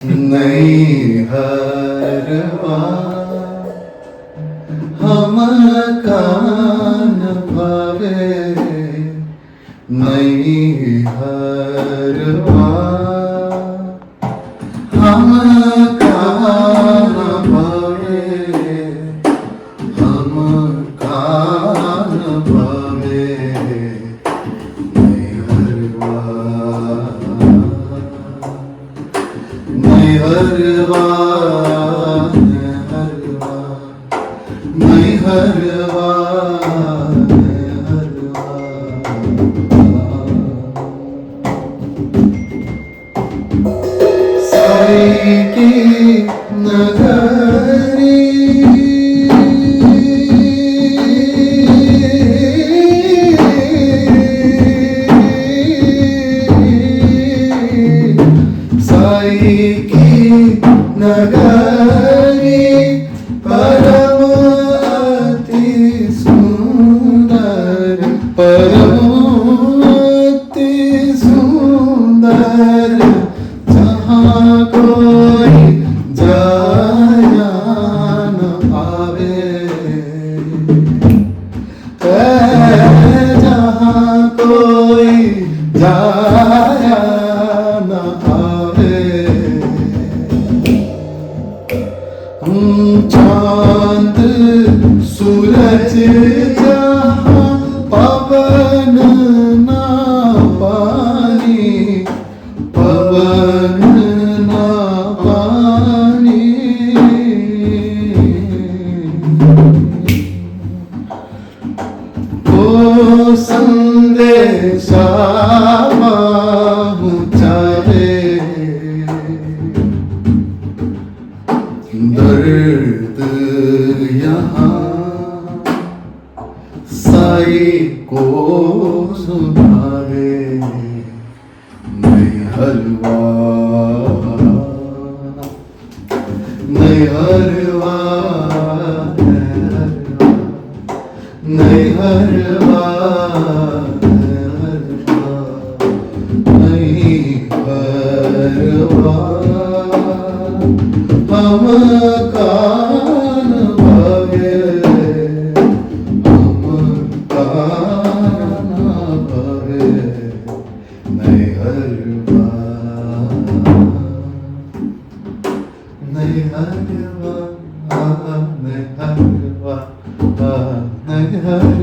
नहीं हरवा हम कान भावे नहीं हरवा हम कान भावे हम कान भावे नहीं हरवा नहीं हरवा नहीं हरवा साई की नगरी साई की नगरी परम अति सुंदर परम अति सुंदर जहाँ कोई जाया न पावे जहाँ कोई जाया न पावे चांद सूरज जहाँ पवन ना पानी पवन ना पानी ओ संदेशा पहुँचावे दर्द यहाँ साई को सुनावे नहीं हलवा नहीं हलवा नहीं हलवा नहीं हलवा हम कान भावे हम कान भावे नहीं हरवा नहीं हरवा नहीं हरवा नहीं हरवा